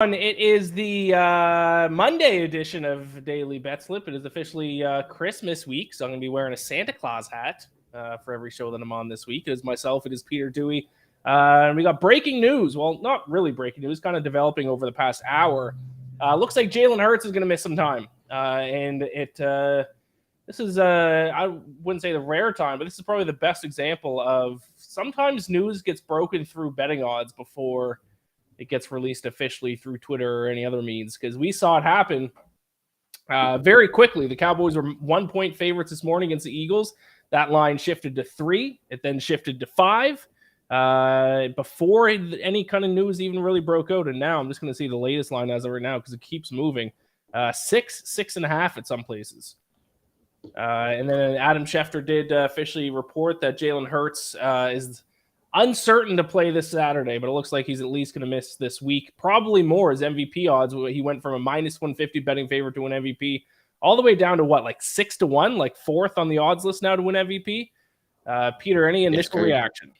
It is the Monday edition of Daily Betslip. It is officially Christmas week, so I'm going to be wearing a Santa Claus hat for every show that I'm on this week. It is myself, it is Peter Dewey. And we got breaking news. Well, not really breaking news, kind of developing over the past hour. Looks like Jalen Hurts is going to miss some time. This is, I wouldn't say the rare time, but this is probably the best example of sometimes news gets broken through betting odds before it gets released officially through Twitter or any other means, because we saw it happen very quickly. The Cowboys were 1-point favorites this morning against the Eagles. That line shifted to 3. It then shifted to 5 before any kind of news even really broke out. And now I'm just going to see the latest line as of right now because it keeps moving. 6.5 at some places. And then Adam Schefter did officially report that Jalen Hurts is uncertain to play this Saturday, but it looks like he's at least going to miss this week. Probably more as MVP odds. He went from a minus 150 betting favorite to win MVP all the way down to what, like 6-1, like 4th on the odds list now to win MVP. Peter, any initial reaction?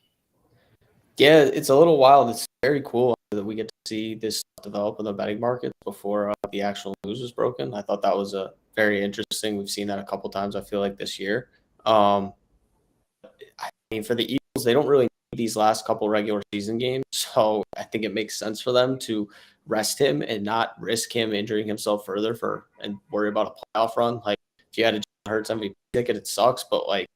Yeah, it's a little wild. It's very cool that we get to see this develop in the betting markets before the actual news was broken. I thought that was very interesting. We've seen that a couple times, I feel like, this year. I mean, for the Eagles, they don't really these last couple regular season games. So I think it makes sense for them to rest him and not risk him injuring himself further and worry about a playoff run. Like, if you had a Jalen Hurts MVP ticket, it sucks. But like,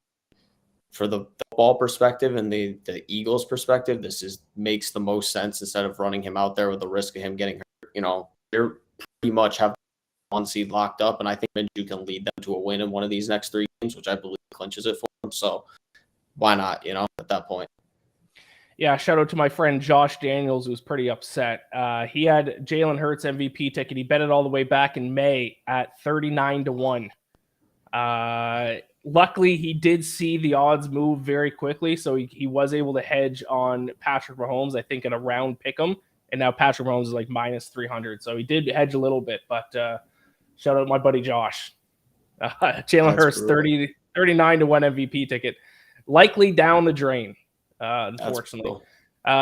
for the ball perspective and the Eagles perspective, this makes the most sense instead of running him out there with the risk of him getting hurt. You know, they're pretty much have one seed locked up, and I think Minshew can lead them to a win in one of these next 3 games, which I believe clinches it for them. So why not, at that point? Yeah, shout out to my friend Josh Daniels, who was pretty upset. He had Jalen Hurts MVP ticket. He bet it all the way back in May at 39-1. Luckily, he did see the odds move very quickly, so he was able to hedge on Patrick Mahomes, I think, in a round pick'em. And now Patrick Mahomes is like minus 300, so he did hedge a little bit. But shout out to my buddy Josh. Jalen Hurts, 39-1 MVP ticket. Likely down the drain. Unfortunately.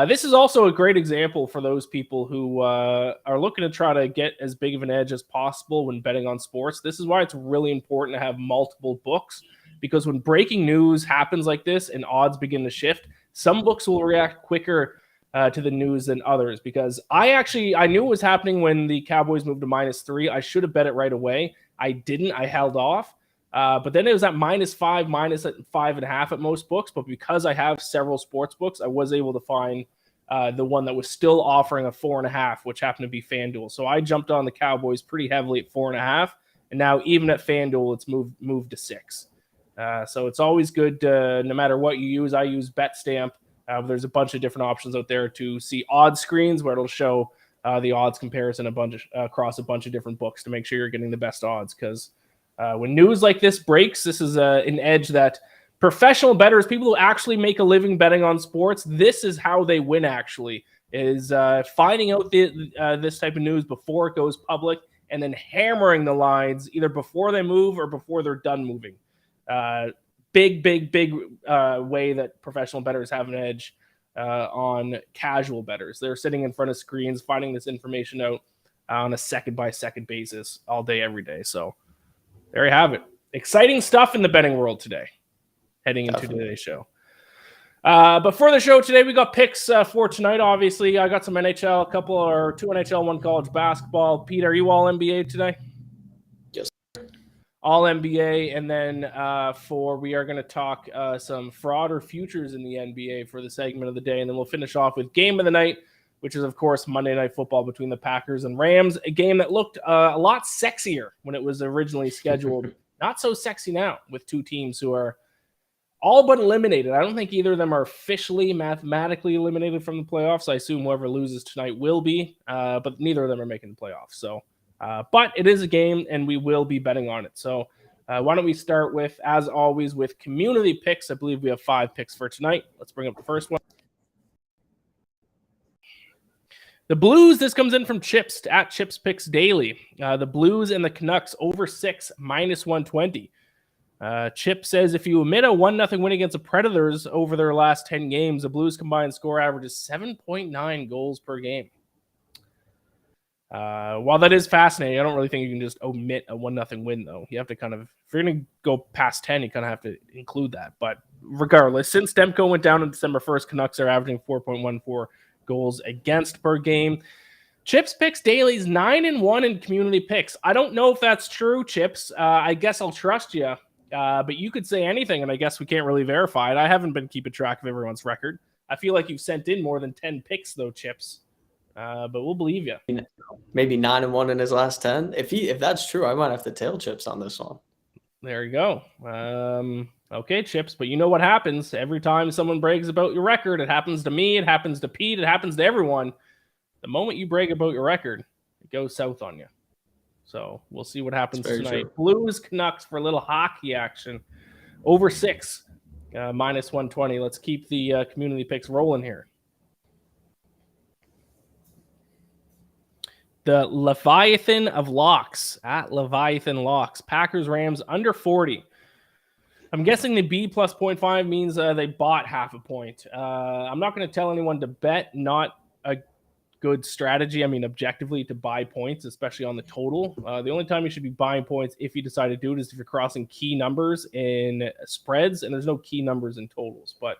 This is also a great example for those people who are looking to try to get as big of an edge as possible when betting on sports. This is why it's really important to have multiple books, because when breaking news happens like this and odds begin to shift, some books will react quicker to the news than others. Because I knew it was happening when the Cowboys moved to -3. I should have bet it right away. I didn't. I held off. But then it was at -5, -5.5 at most books. But because I have several sports books, I was able to find the one that was still offering a 4.5, which happened to be FanDuel. So I jumped on the Cowboys pretty heavily at 4.5, and now even at FanDuel, it's moved to 6. So it's always good, no matter what you use. I use BetStamp. There's a bunch of different options out there to see odds screens where it'll show the odds comparison across a bunch of different books to make sure you're getting the best odds, because when news like this breaks, this is an edge that professional bettors, people who actually make a living betting on sports, this is how they win, actually, is finding out this type of news before it goes public and then hammering the lines either before they move or before they're done moving. Big way that professional bettors have an edge on casual bettors. They're sitting in front of screens, finding this information out on a second-by-second basis all day, every day. So there you have it. Exciting stuff in the betting world today, heading into today's show. But for the show today, we got picks for tonight. Obviously, I got some NHL, two NHL, one college basketball. Pete, are you all NBA today? Yes. All NBA. And then we are going to talk some fraud or futures in the NBA for the segment of the day. And then we'll finish off with game of the night, which is, of course, Monday Night Football between the Packers and Rams, a game that looked a lot sexier when it was originally scheduled. Not so sexy now, with two teams who are all but eliminated. I don't think either of them are officially mathematically eliminated from the playoffs. I assume whoever loses tonight will be, but neither of them are making the playoffs. So, but it is a game, and we will be betting on it. So why don't we start with, as always, with community picks. I believe we have 5 picks for tonight. Let's bring up the first one. The Blues, this comes in from Chips at Chips Picks Daily. The Blues and the Canucks over 6, -120. Chip says if you omit a 1-0 win against the Predators over their last 10 games, the Blues combined score average is 7.9 goals per game. While that is fascinating, I don't really think you can just omit a 1-0 win, though. You have to kind of, if you're going to go past 10, you kind of have to include that. But regardless, since Demko went down on December 1st, Canucks are averaging 4.14 goals against per game. Chips Picks Daily's 9-1 in community picks. I don't know if that's true, Chips. I guess I'll trust you. But you could say anything, and I guess we can't really verify it. I haven't been keeping track of everyone's record. I feel like you've sent in more than 10 picks, though, Chips. But we'll believe you. Maybe 9-1 in his last 10. If that's true, I might have to tail Chips on this one. There you go. Okay, Chips, but you know what happens every time someone brags about your record. It happens to me. It happens to Pete. It happens to everyone. The moment you brag about your record, it goes south on you. So we'll see what happens tonight. True. Blues Canucks for a little hockey action. Over 6, minus 120. Let's keep the community picks rolling here. The Leviathan of Locks at Leviathan Locks. Packers Rams under 40. I'm guessing the B plus 0.5 means they bought half a point. I'm not going to tell anyone to bet. Not a good strategy. I mean, objectively, to buy points, especially on the total. The only time you should be buying points, if you decide to do it, is if you're crossing key numbers in spreads, and there's no key numbers in totals. But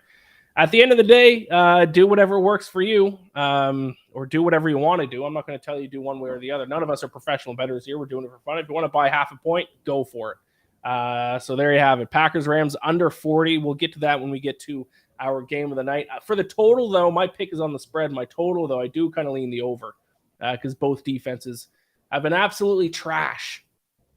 at the end of the day, do whatever works for you, or do whatever you want to do. I'm not going to tell you to do one way or the other. None of us are professional bettors here. We're doing it for fun. If you want to buy half a point, go for it. So there you have it. Packers Rams under 40. We'll get to that when we get to our game of the night. For the total, though, my pick is on the spread. My total, though, I do kind of lean the over because both defenses have been absolutely trash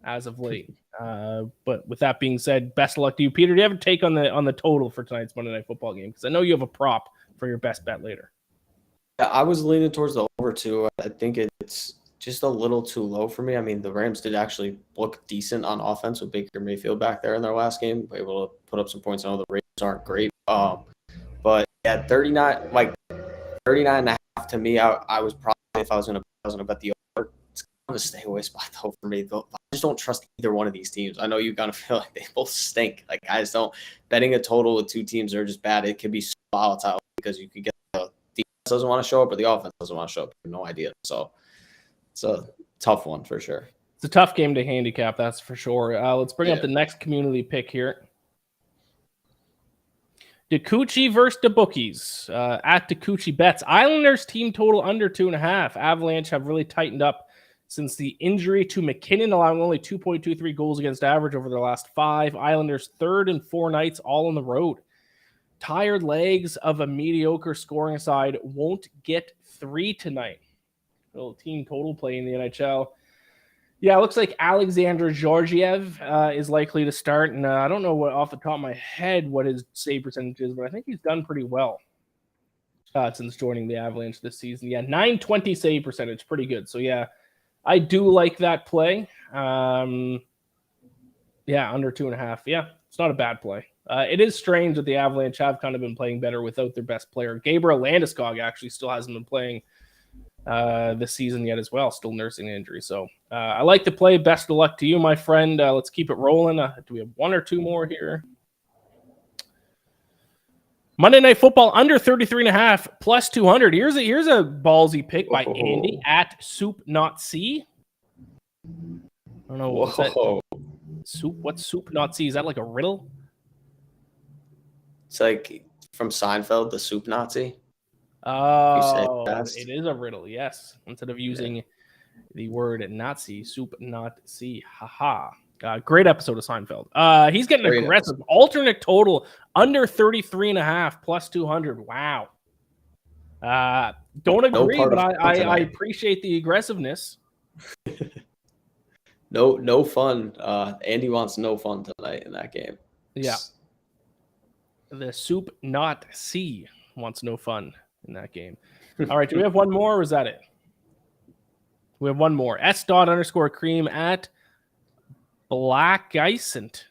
as of late. But with that being said, best of luck to you, Peter. Do you have a take on the total for tonight's Monday Night Football game? Because I know you have a prop for your best bet later. Yeah, I was leaning towards the over too. I think it's just a little too low for me. I mean, the Rams did actually look decent on offense with Baker Mayfield back there in their last game, able to put up some points. I know the Ravens aren't great, but at 39 and a half to me, I was probably, if I was going to bet the over, it's going to stay away spot though for me. I just don't trust either one of these teams. I know you kind of feel like they both stink. Like, I just don't. Betting a total with two teams are just bad. It can be so volatile because you could get the defense doesn't want to show up or the offense doesn't want to show up. You have no idea. So it's a tough one for sure. It's a tough game to handicap, that's for sure. Let's bring up the next community pick here. DeCucci versus the bookies at DeCucci Bets. Islanders team total under 2.5. Avalanche have really tightened up since the injury to McKinnon, allowing only 2.23 goals against average over their last 5. Islanders 3rd in 4 nights, all on the road. Tired legs of a mediocre scoring side won't get 3 tonight. Little team total play in the NHL. Yeah, it looks like Alexander Georgiev is likely to start, and I don't know what off the top of my head what his save percentage is, but I think he's done pretty well since joining the Avalanche this season. Yeah, 920 save percentage, pretty good. So yeah, I do like that play. Yeah, under 2.5. Yeah, it's not a bad play. It is strange that the Avalanche have kind of been playing better without their best player. Gabriel Landeskog actually still hasn't been playing this season yet as well, still nursing an injury. So I like the play. Best of luck to you, my friend. Let's keep it rolling. Do we have one or two more here? Monday Night Football under 33.5 plus 200. Here's a ballsy pick by Andy at Soup Not C. I don't know what's that. Soup? What's Soup Not C? Is that like a riddle? It's like from Seinfeld, the Soup Nazi. Oh, it is a riddle, yes. Instead of using the word Nazi, Soup Not C. Haha. Great episode of Seinfeld. He's getting great aggressive. Episode. Alternate total under 33.5 plus 200. Wow. Don't agree, but I appreciate the aggressiveness. No fun. Andy wants no fun tonight in that game. Yeah. The Soup Not C wants no fun in that game. All right, do we have one more, or is that it? We have one more. S._cream at Black Icent.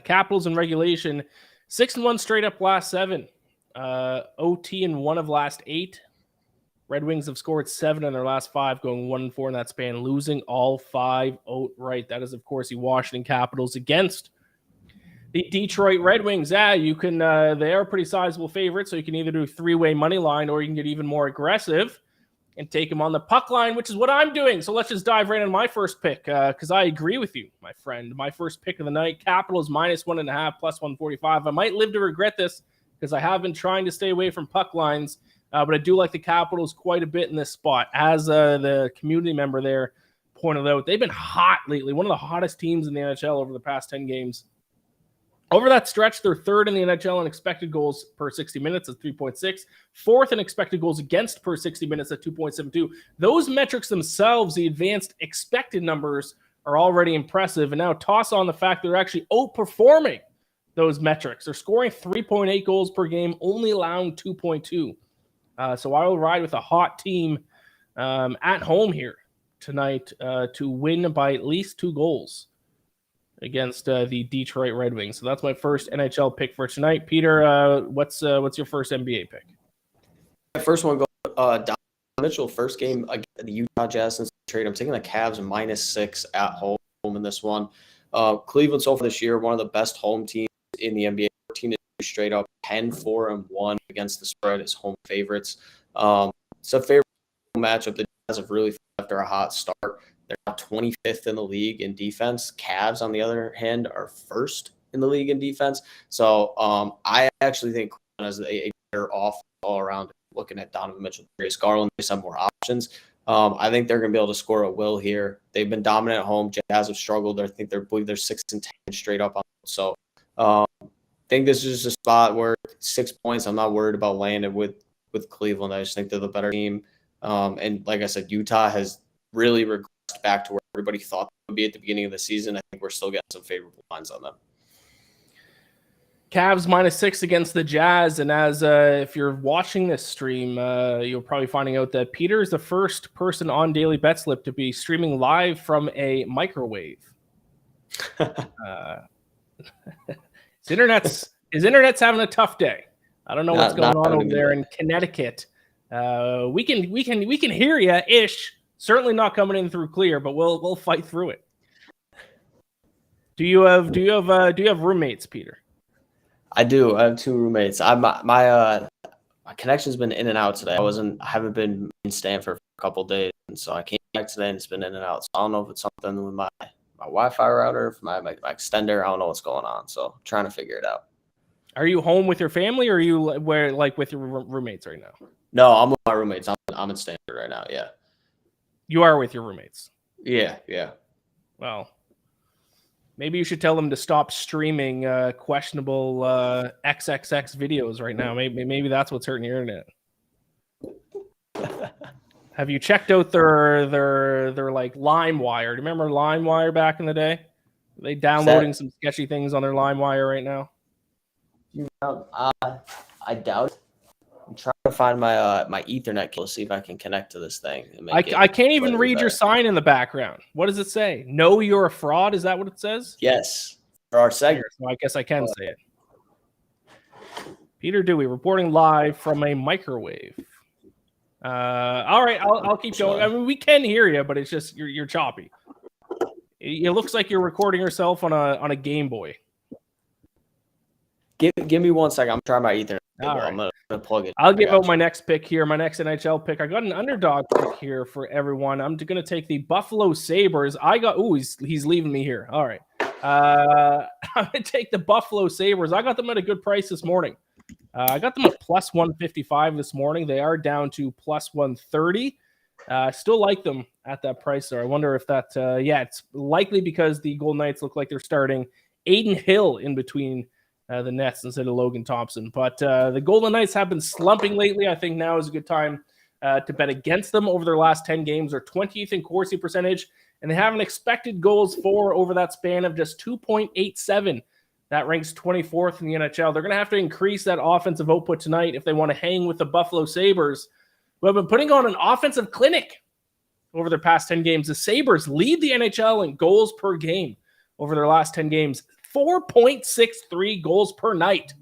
Capitals in regulation. 6-1 straight up last 7. OT in 1 of last 8. Red Wings have scored 7 in their last 5, going 1-4 in that span, losing all 5 outright. That is, of course, the Washington Capitals against the Detroit Red Wings. You can. They are a pretty sizable favorite, so you can either do 3-way money line or you can get even more aggressive and take him on the puck line, which is what I'm doing. So let's just dive right into my first pick because I agree with you, my friend. My first pick of the night, Capitals -1.5, +145. I might live to regret this because I have been trying to stay away from puck lines, but I do like the Capitals quite a bit in this spot. As the community member there pointed out, they've been hot lately, one of the hottest teams in the NHL over the past 10 games. Over that stretch, they're third in the NHL in expected goals per 60 minutes at 3.6, fourth in expected goals against per 60 minutes at 2.72. Those metrics themselves, the advanced expected numbers, are already impressive. And now toss on the fact they're actually outperforming those metrics. They're scoring 3.8 goals per game, only allowing 2.2. So I will ride with a hot team at home here tonight to win by at least 2 goals against the Detroit Red Wings. So that's my first NHL pick for tonight. Peter, what's your first NBA pick? My first one goes Donovan Mitchell, first game against the Utah Jazz since the trade. I'm taking the Cavs -6 at home in this one. Cleveland so far this year, one of the best home teams in the NBA. 14 straight up, 10-4-1 against the spread as home favorites. It's a favorable matchup. The Jazz have really after a hot start. They're now 25th in the league in defense. Cavs, on the other hand, are first in the league in defense. So I actually think Cleveland has a better offense all around. Looking at Donovan Mitchell, Darius Garland, they have more options. I think they're going to be able to score at will here. They've been dominant at home. Jazz have struggled. I believe they're 6-10 straight up on. So I think this is just a spot where 6 points. I'm not worried about landing with Cleveland. I just think they're the better team. And like I said, Utah has really regressed back to where everybody thought they would be at the beginning of the season. I think we're still getting some favorable lines on them. Cavs -6 against the Jazz. And as if you're watching this stream, you're probably finding out that Peter is the first person on Daily BetSlip to be streaming live from a microwave. His internet's having a tough day. I don't know what's going on over there in Connecticut. We can hear you ish. Certainly not coming in through clear, but we'll fight through it. Do you have roommates, Peter? I do. I have 2 roommates. My connection's been in and out today. I haven't been in Stanford for a couple of days, and so I came back today and it's been in and out. So I don't know if it's something with my Wi-Fi router, my extender. I don't know what's going on. So I'm trying to figure it out. Are you home with your family, or are you with your roommates right now? No, I'm with my roommates. I'm in Stanford right now. Yeah. You are with your roommates. Yeah. Well, maybe you should tell them to stop streaming questionable XXX videos right now. Maybe that's what's hurting your internet. Have you checked out their like LimeWire? Do you remember LimeWire back in the day? Are they downloading some sketchy things on their LimeWire right now? I doubt it. I'm trying to find my Ethernet cable to see if I can connect to this thing. I can't even read your sign in the background. What does it say? No, you're a fraud? Is that what it says? Yes. For our segment. So I guess I can say it. Peter Dewey reporting live from a microwave. All right, I'll keep going. I mean, we can hear you, but it's just you're choppy. It looks like you're recording yourself on a Game Boy. Give me 1 second. I'm trying my Ethernet. All right. I'm gonna plug it. I'll give out my next pick here, my next NHL pick. I got an underdog pick here for everyone. I'm going to take the Buffalo Sabres. He's leaving me here. All right. I'm going to take the Buffalo Sabres. I got them at a good price this morning. I got them at +155 this morning. They are down to +130. I still like them at that price there. I wonder if that, it's likely because the Golden Knights look like they're starting Aiden Hill in between the nets instead of Logan Thompson. But the Golden Knights have been slumping lately. I think now is a good time to bet against them. Over their last 10 games, they're 20th in Corsi percentage, and they have an expected goals for over that span of just 2.87. That ranks 24th in the NHL. They're going to have to increase that offensive output tonight if they want to hang with the Buffalo Sabres, who have been putting on an offensive clinic over their past 10 games. The Sabres lead the NHL in goals per game over their last 10 games. 4.63 goals per night.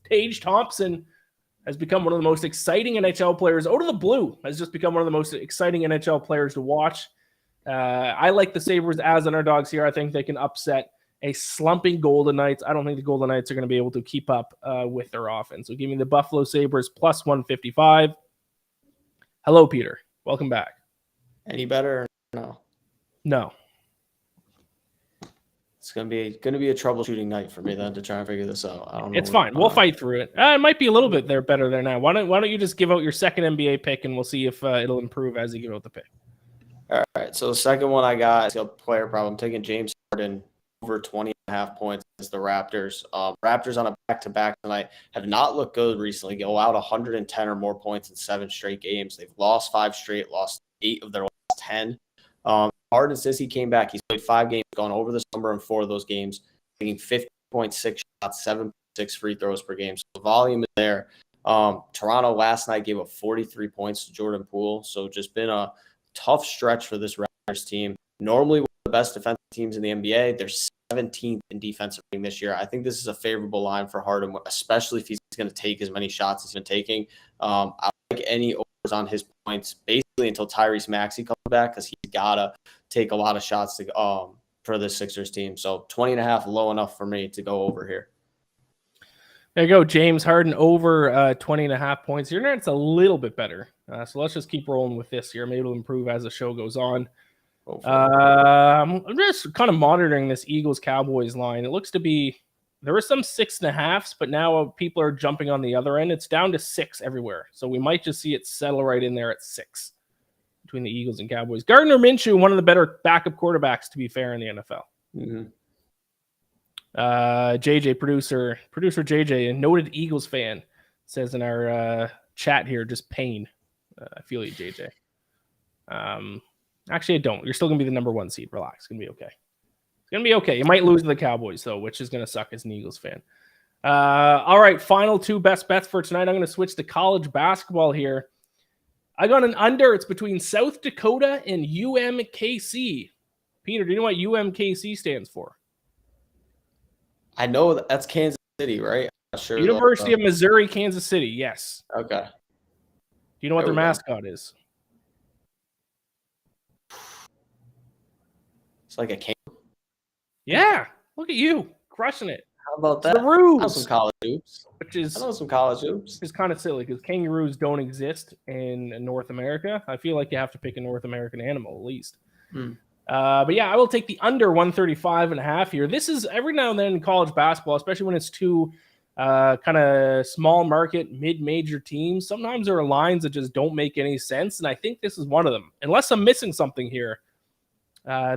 Tage Thompson has become one of the most exciting NHL players. Out of the blue, has just become one of the most exciting NHL players to watch. I like the Sabres as underdogs here. I think they can upset a slumping Golden Knights. I don't think the Golden Knights are going to be able to keep up with their offense. So give me the Buffalo Sabres +155. Hello, Peter. Welcome back. Any better? Or no. No. It's gonna be a troubleshooting night for me then to try and figure this out. I don't know. It's fine. We'll fight through it. It might be a little bit better there now. Why don't you just give out your second NBA pick, and we'll see if it'll improve as you give out the pick. All right. So the second one I got is a player problem. I'm taking James Harden over 20.5 points against the Raptors. Raptors on a back-to-back tonight have not looked good recently. Go out 110 or more points in 7 straight games. They've lost 5 straight, lost 8 of their last 10. Harden, since he came back, he's played 5 games, gone over this number in 4 of those games, taking 50.6 shots, 7.6 free throws per game. So the volume is there. Toronto last night gave up 43 points to Jordan Poole. So just been a tough stretch for this Raptors team. Normally one of the best defensive teams in the NBA. They're 17th in defensive rating this year. I think this is a favorable line for Harden, especially if he's going to take as many shots as he's been taking. I like any overs on his points basically until Tyrese Maxey comes back, because he's got to take a lot of shots to for the Sixers team. So 20.5 low enough for me to go over here. There you go, James Harden over 20.5 points. Your internet's a little bit better. So let's just keep rolling with this here. Maybe it'll improve as the show goes on. I'm just kind of monitoring this Eagles-Cowboys line. It looks to be, there were some 6.5s, but now people are jumping on the other end. It's down to 6 everywhere. So we might just see it settle right in there at 6 between the Eagles and Cowboys. Gardner Minshew, one of the better backup quarterbacks, to be fair, in the NFL. Mm-hmm. JJ, producer JJ, a noted Eagles fan, says in our chat here, just pain. I feel you, JJ. Actually, I don't. You're still going to be the number 1 seed. Relax. It's going to be okay. It's going to be okay. You might lose to the Cowboys, though, which is going to suck as an Eagles fan. All right, final 2 best bets for tonight. I'm going to switch to college basketball here. I got an under. It's between South Dakota and UMKC. Peter, do you know what UMKC stands for? I know that's Kansas City, right? I'm not sure. University of Missouri, Kansas City. Yes. Okay. Do you know what their mascot is? It's like a kangaroo. Yeah. Look at you crushing it. How about that? The Roos. I know some college hoops. I know some college hoops. It's kind of silly because kangaroos don't exist in North America. I feel like you have to pick a North American animal at least. But yeah, I will take the under 135.5 here. This is every now and then in college basketball, especially when it's 2 kind of small market, mid-major teams. Sometimes there are lines that just don't make any sense, and I think this is one of them. Unless I'm missing something here,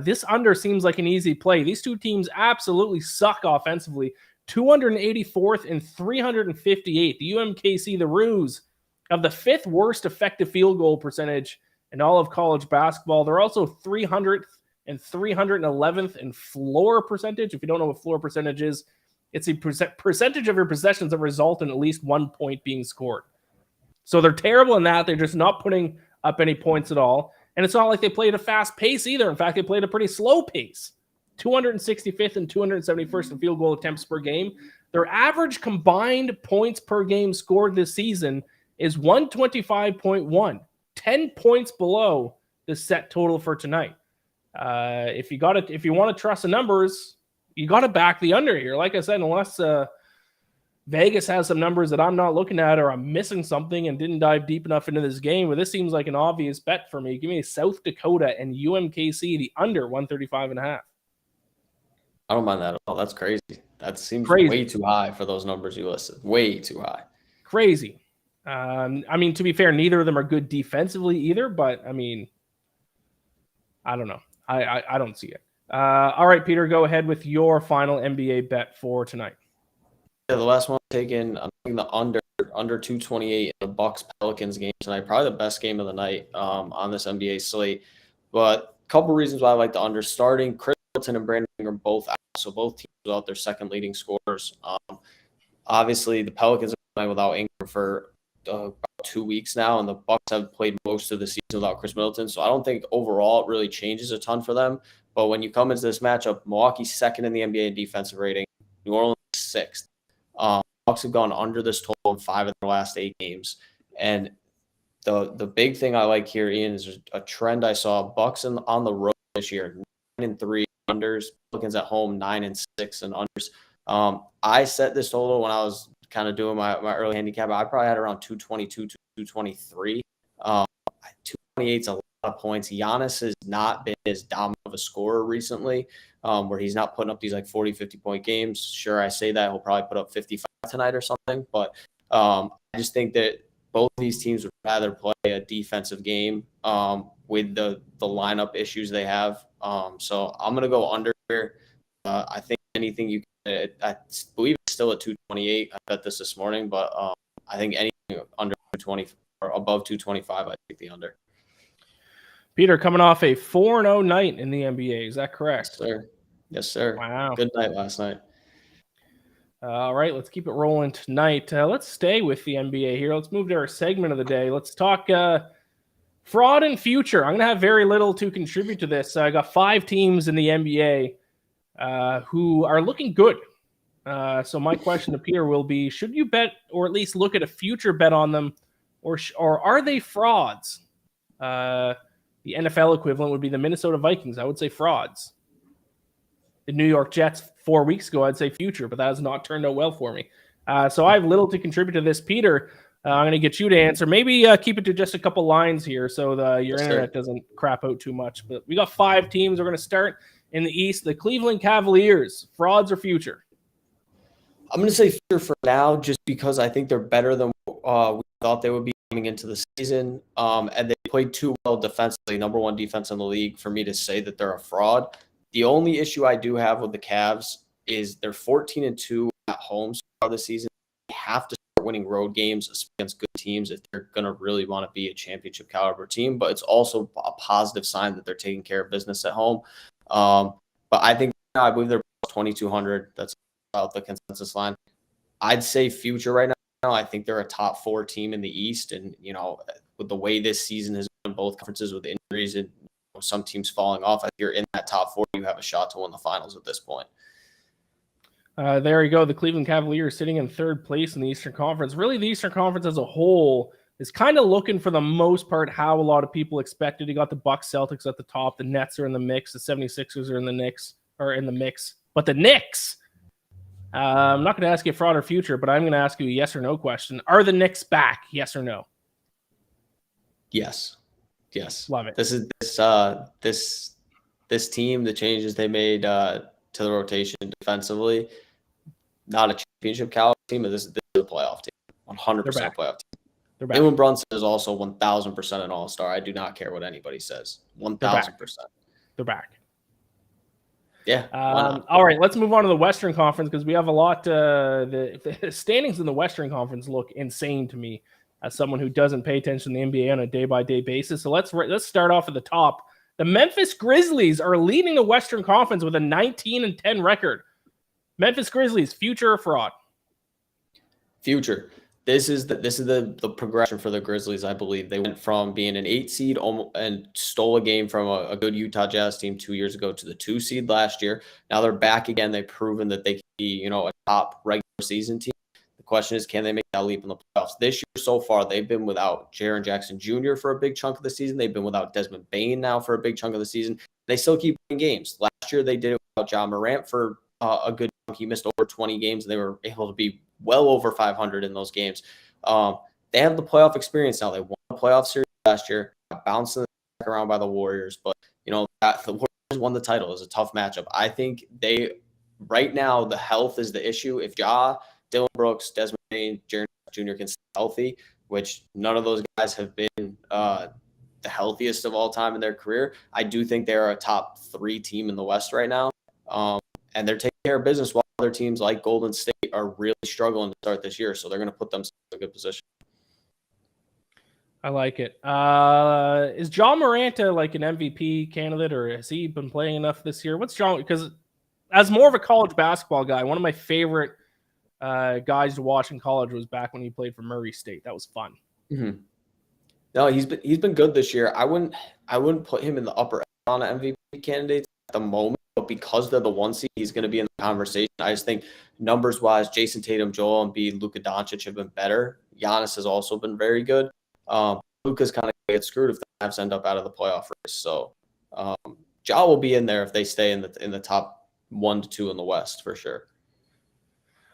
this under seems like an easy play. These 2 teams absolutely suck offensively. 284th and 358th. The UMKC, the Roos, have the 5th worst effective field goal percentage in all of college basketball. They're also 300th and 311th in floor percentage. If you don't know what floor percentage is, it's a percentage of your possessions that result in at least 1 point being scored. So they're terrible in that. They're just not putting up any points at all. And it's not like they played a fast pace either. In fact, they played a pretty slow pace. 265th and 271st in field goal attempts per game. Their average combined points per game scored this season is 125.1, 10 points below the set total for tonight. If you want to trust the numbers, you got to back the under here. Like I said, unless Vegas has some numbers that I'm not looking at, or I'm missing something and didn't dive deep enough into this game, but this seems like an obvious bet for me. Give me South Dakota and UMKC, the under 135.5. I don't mind that at all. That's crazy. That seems way too high for those numbers you listed. Way too high. Crazy. I mean, to be fair, neither of them are good defensively either, but I mean, I don't know. I don't see it. All right, Peter, go ahead with your final NBA bet for tonight. Yeah, the last one I'm taking the under 228 in the Bucks Pelicans game tonight. Probably the best game of the night on this NBA slate. But a couple reasons why I like the under. Starting, Chris Middleton and Brandon Ingram both out, so both teams without their second leading scorers. Obviously, the Pelicans are playing without Ingram for about 2 weeks now, and the Bucks have played most of the season without Chris Middleton. So I don't think overall it really changes a ton for them. But when you come into this matchup, Milwaukee's second in the NBA in defensive rating, New Orleans 6th. Bucks have gone under this total in 5 of their last 8 games. And the big thing I like here, Ian, is a trend I saw. Bucks on the road this year, 9-3 unders. Pelicans at home, 9-6 and unders. I set this total when I was kind of doing my early handicap. I probably had around 222 to 223. 228 is a lot of points. Giannis has not been as dominant of a scorer recently, where he's not putting up these like 40, 50-point games. Sure, I say that. He'll probably put up 55 tonight or something. But I just think that both of these teams would rather play a defensive game with the lineup issues they have. So I'm going to go under here. I think anything you can, I believe it's still at 228. I bet this morning, but I think anything under 220 or above 225, I take the under. Peter, coming off a 4-0 night in the NBA. Is that correct? Yes, sir. Yes, sir. Wow. Good night last night. All right, let's keep it rolling tonight. Let's stay with the NBA here. Let's move to our segment of the day. Let's talk fraud and future. I'm going to have very little to contribute to this. I got 5 teams in the NBA who are looking good. So my question to Peter will be, should you bet or at least look at a future bet on them, or are they frauds? The NFL equivalent would be the Minnesota Vikings. I would say frauds. The New York Jets 4 weeks ago, I'd say future, but that has not turned out well for me. So I have little to contribute to this. Peter, I'm going to get you to answer. Maybe keep it to just a couple lines here so your internet doesn't crap out too much. But we got 5 teams. We're going to start in the East. The Cleveland Cavaliers, frauds or future? I'm going to say future for now, just because I think they're better than we thought they would be coming into the season. And they played too well defensively, number 1 defense in the league, for me to say that they're a fraud. The only issue I do have with the Cavs is they're 14-2 at home so far this season. They have to start winning road games against good teams if they're going to really want to be a championship caliber team. But it's also a positive sign that they're taking care of business at home. But I believe they're 2,200. That's about the consensus line. I'd say future right now. I think they're a top 4 team in the East. And, with the way this season has been, both conferences with injuries and some teams falling off, if you're in that top 4, you have a shot to win the finals at this point. There you go. The Cleveland Cavaliers sitting in 3rd place in the Eastern Conference. Really, the Eastern Conference as a whole is kind of looking for the most part how a lot of people expected. You got the Bucks, Celtics at the top. The Nets are in the mix. The 76ers are in the mix. But the Knicks, I'm not going to ask you fraud or future, but I'm going to ask you a yes or no question. Are the Knicks back? Yes or no? Yes. Love it. This team, the changes they made to the rotation defensively, not a championship caliber team, but this is a playoff team. 100% playoff team. They're back. Jalen Brunson is also 1,000% an all-star. I do not care what anybody says. 1,000%. They're back. Yeah. All right, let's move on to the Western Conference because we have a lot. The standings in the Western Conference look insane to me as someone who doesn't pay attention to the NBA on a day-by-day basis. So let's start off at the top. The Memphis Grizzlies are leading the Western Conference with a 19-10 record. Memphis Grizzlies, future or fraud? Future. This is the progression for the Grizzlies, I believe. They went from being an 8 seed and stole a game from a good Utah Jazz team 2 years ago to the 2 seed last year. Now they're back again. They've proven that they can be, a top regular season team. The question is, can they make that leap in the playoffs? This year so far, they've been without Jaren Jackson Jr. for a big chunk of the season. They've been without Desmond Bane now for a big chunk of the season. They still keep winning games. Last year they did it without Ja Morant for a good chunk. He missed over 20 games, and they were able to be well over 500 in those games. They have the playoff experience now. They won the playoff series last year, got bounced in the second round by the Warriors, but the Warriors won the title. It was a tough matchup. I think right now the health is the issue. If Ja, Dylan Brooks, Desmond Bane, Jaren Jr. can stay healthy, which none of those guys have been the healthiest of all time in their career, I do think they're a top 3 team in the West right now. And they're taking care of business while other teams like Golden State are really struggling to start this year. So they're going to put themselves in a good position. I like it. Is Ja Morant like an MVP candidate, or has he been playing enough this year? What's John? Because as more of a college basketball guy, one of my favorite guys to watch in college was back when he played for Murray State. That was fun. Mm-hmm. No, he's been good this year. I wouldn't put him in the upper on MVP candidates at the moment, but because they're the 1 seed, he's going to be in the conversation. I just think numbers wise, Jason Tatum, Joel Embiid, Luka Doncic have been better. Giannis has also been very good. Luka's kind of get screwed if the Mavs end up out of the playoff race. So Ja will be in there if they stay in the top 1 to 2 in the West for sure.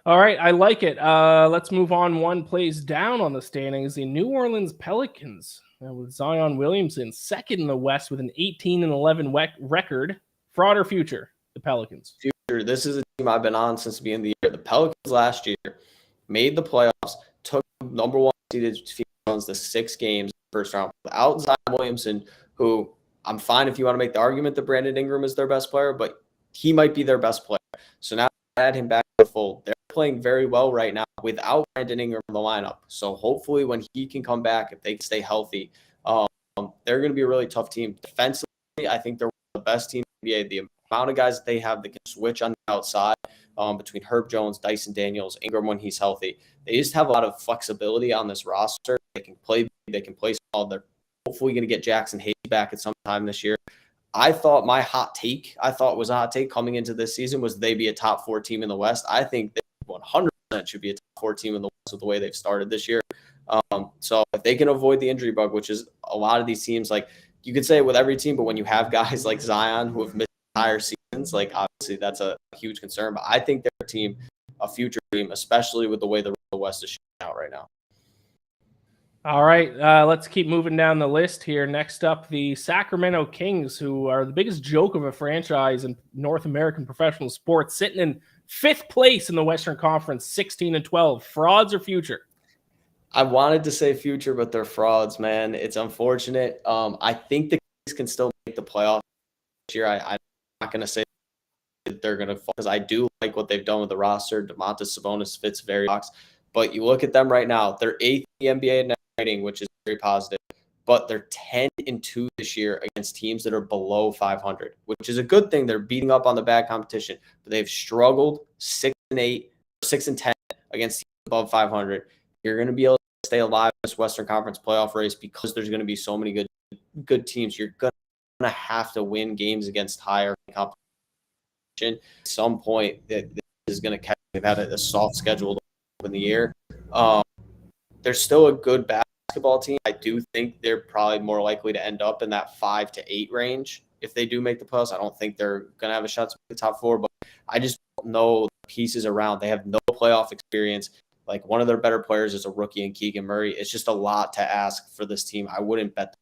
All right, I like it. Let's move on 1 place down on the standings. The New Orleans Pelicans with Zion Williamson second in the West with an 18-11 record. Fraud or future? The Pelicans. Future. This is a team I've been on since the beginning of the year. The Pelicans last year made the playoffs, took number one seeded Phoenix the 6 games first round without Zion Williamson, who I'm fine if you want to make the argument that Brandon Ingram is their best player, but he might be their best player. So now add him back to the fold. They're playing very well right now without Brandon Ingram in the lineup. So hopefully when he can come back, if they can stay healthy, they're going to be a really tough team. Defensively, I think they're one of the best teams in the NBA. The amount of guys that they have that can switch on the outside between Herb Jones, Dyson Daniels, Ingram when he's healthy. They just have a lot of flexibility on this roster. They can play small. They're hopefully going to get Jackson Hayes back at some time this year. I thought was a hot take coming into this season was they be a top 4 team in the West. I think they 100% should be a top 4 team in the West with the way they've started this year. So if they can avoid the injury bug, which is a lot of these teams, like you could say it with every team, but when you have guys like Zion who have missed entire seasons, like obviously that's a huge concern. But I think they're a team, a future team, especially with the way the West is shooting out right now. All right, let's keep moving down the list here. Next up, the Sacramento Kings, who are the biggest joke of a franchise in North American professional sports, sitting in 5th place in the Western Conference, 16-12. Frauds or future? I wanted to say future, but they're frauds, man. It's unfortunate. I think the Kings can still make the playoffs this year. I'm not going to say that they're going to fall because I do like what they've done with the roster. Domantas Sabonis fits very box. But you look at them right now, they're 8th in the NBA net rating, which is very positive. But they're 10-2 this year against teams that are below 500, which is a good thing. They're beating up on the bad competition. But they've struggled 6-8, 6-10 against teams above 500. You're going to be able to stay alive in this Western Conference playoff race because there's going to be so many good teams. You're going to have to win games against higher competition. At some point, that is going to catch. They've had a soft schedule in the year. They're still a good basketball team. I do think they're probably more likely to end up in that 5 to 8 range if they do make the playoffs. I don't think they're going to have a shot to make the top 4, but I just don't know the pieces around. They have no playoff experience. Like one of their better players is a rookie in Keegan Murray. It's just a lot to ask for this team. I wouldn't bet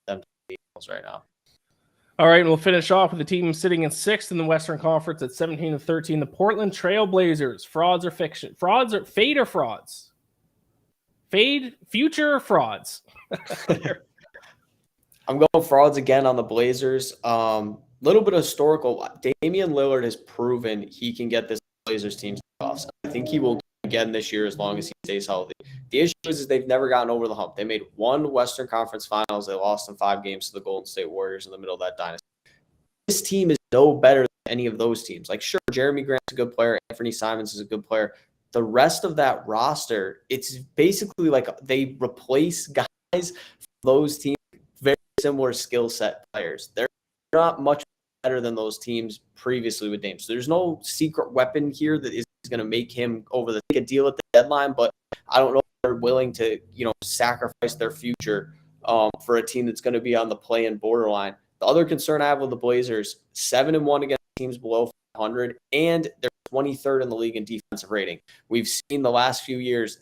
them to the Eagles right now. All right, and we'll finish off with the team sitting in 6th in the Western Conference at 17-13. The Portland Trail Blazers. Frauds or fiction? Frauds or fade or frauds? Fade, future, or frauds? I'm going frauds again on the Blazers. Little bit of historical. Damian Lillard has proven he can get this Blazers team playoffs. I think he will again this year as long as he stays healthy. The issue is they've never gotten over the hump. They made one Western Conference Finals. They lost in 5 games to the Golden State Warriors in the middle of that dynasty. This team is no better than any of those teams. Like, sure, Jeremy Grant's a good player. Anthony Simons is a good player. The rest of that roster, it's basically like they replace guys from those teams, very similar skill set players. They're not much better than those teams previously with Dame. So there's no secret weapon here that is going to make him take a deal at the deadline, but I don't know if they're willing to, sacrifice their future for a team that's going to be on the play-in borderline. The other concern I have with the Blazers, 7-1 against teams below 500, and they're 23rd in the league in defensive rating. We've seen the last few years,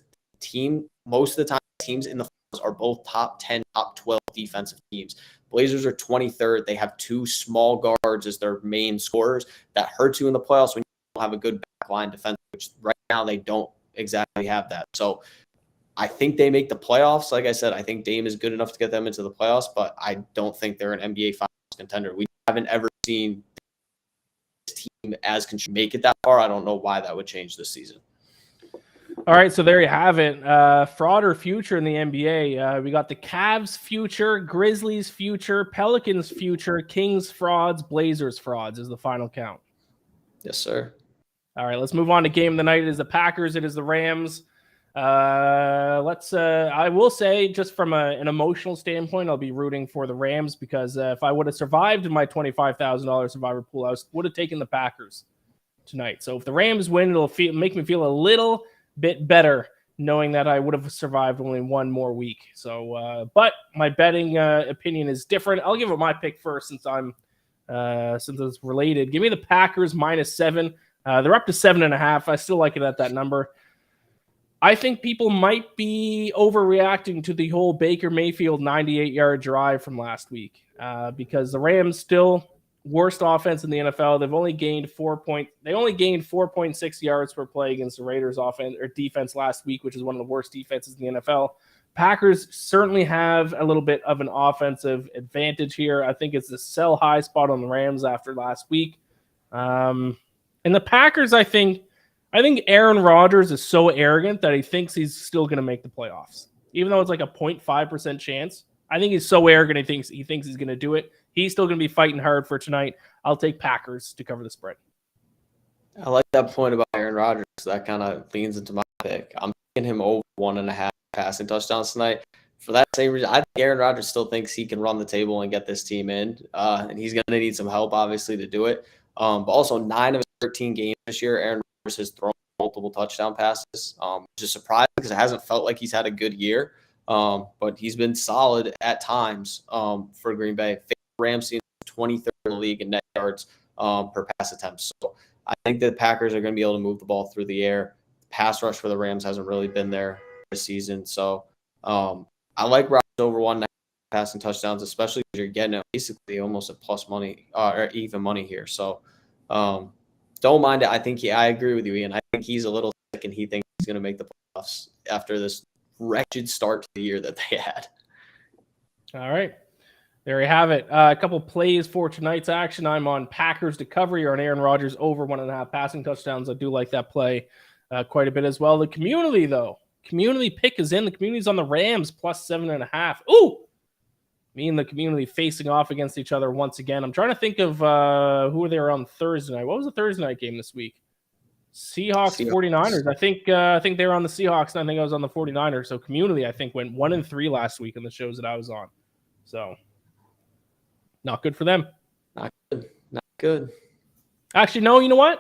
most of the time, teams in the finals are both top 10, top 12 defensive teams. Blazers are 23rd. They have 2 small guards as their main scorers. That hurts you in the playoffs when you don't have a good backline defense, which right now they don't exactly have that. So I think they make the playoffs. Like I said, I think Dame is good enough to get them into the playoffs, but I don't think they're an NBA Finals contender. We haven't ever seen this team make it that far. I don't know why that would change this season. All right, so there you have it. Fraud or future in the NBA. We got the Cavs future, Grizzlies future, Pelicans future, Kings frauds, Blazers frauds is the final count. Yes, sir. All right, let's move on to game of the night. It is the Packers. It is the Rams. I will say, just from an emotional standpoint, I'll be rooting for the Rams because if I would have survived in my $25,000 survivor pool, I would have taken the Packers tonight. So if the Rams win, it'll make me feel a little bit better knowing that I would have survived only one more week. So, but my betting opinion is different. I'll give it my pick first since it's related. Give me the Packers -7. They're up to 7.5. I still like it at that number. I think people might be overreacting to the whole Baker Mayfield 98-yard drive from last week because the Rams still worst offense in the NFL. They've only gained 4.6 yards per play against the Raiders offense or defense last week, which is one of the worst defenses in the NFL. Packers certainly have a little bit of an offensive advantage here. I think it's the sell high spot on the Rams after last week. And the Packers, I think Aaron Rodgers is so arrogant that he thinks he's still going to make the playoffs, even though it's like a 0.5% chance. I think he's so arrogant he thinks he's going to do it. He's still going to be fighting hard for tonight. I'll take Packers to cover the spread. I like that point about Aaron Rodgers. That kind of leans into my pick. I'm taking him over 1.5 passing touchdowns tonight. For that same reason, I think Aaron Rodgers still thinks he can run the table and get this team in, and he's going to need some help, obviously, to do it. But also 9 of his 13 games this year, Aaron Rodgers has thrown multiple touchdown passes, which is surprising because it hasn't felt like he's had a good year. But he's been solid at times for Green Bay. Rams team 23rd in the league in net yards per pass attempt. So I think the Packers are going to be able to move the ball through the air. The pass rush for the Rams hasn't really been there this season. So I like Rodgers over 1.5 passing touchdowns, especially because you're getting it basically almost at plus money or even money here. So don't mind it. I agree with you, Ian. I think he's a little sick and he thinks he's going to make the playoffs after this wretched start to the year that they had. All right. There you have it. A couple plays for tonight's action. I'm on Packers to cover. You're on Aaron Rodgers over 1.5 passing touchdowns. I do like that play quite a bit as well. The community, though. Community pick is in. The community's on the Rams plus 7.5. Ooh! Me and the community facing off against each other once again. I'm trying to think of who were there on Thursday night. What was the Thursday night game this week? Seahawks. 49ers. I think they were on the Seahawks, and I think I was on the 49ers. So community, I think, went 1-3 last week in the shows that I was on. So not good for them. Not good. Actually, no, you know what?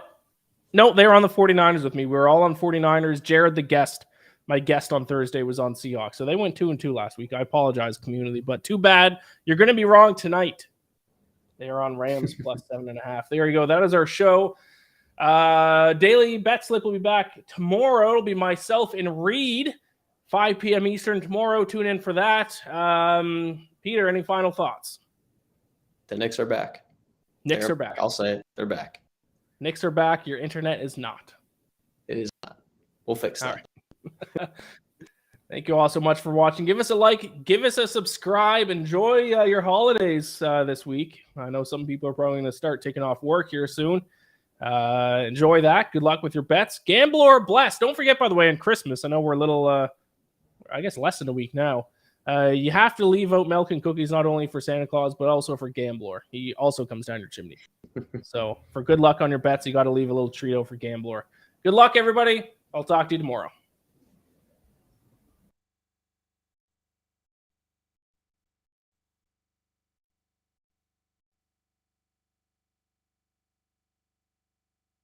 No, they were on the 49ers with me. We were all on 49ers. Jared, the guest, my guest on Thursday, was on Seahawks. So they went 2-2 last week. I apologize, community, but too bad. You're going to be wrong tonight. They are on Rams plus 7.5. There you go. That is our show. Daily BetSlip will be back tomorrow. It'll be myself and Reed, 5 p.m. Eastern tomorrow. Tune in for that. Peter, any final thoughts? The Knicks are back. Knicks are back. I'll say it. They're back. Knicks are back. Your internet is not. It is not. We'll fix that. All right. Thank you all so much for watching. Give us a like. Give us a subscribe. Enjoy your holidays this week. I know some people are probably going to start taking off work here soon. Enjoy that. Good luck with your bets. Gamble or bless. Don't forget, by the way, on Christmas, I know we're a little, I guess less than a week now. You have to leave out milk and cookies, not only for Santa Claus, but also for Gambler. He also comes down your chimney. So for good luck on your bets, you got to leave a little treat out for Gambler. Good luck, everybody. I'll talk to you tomorrow.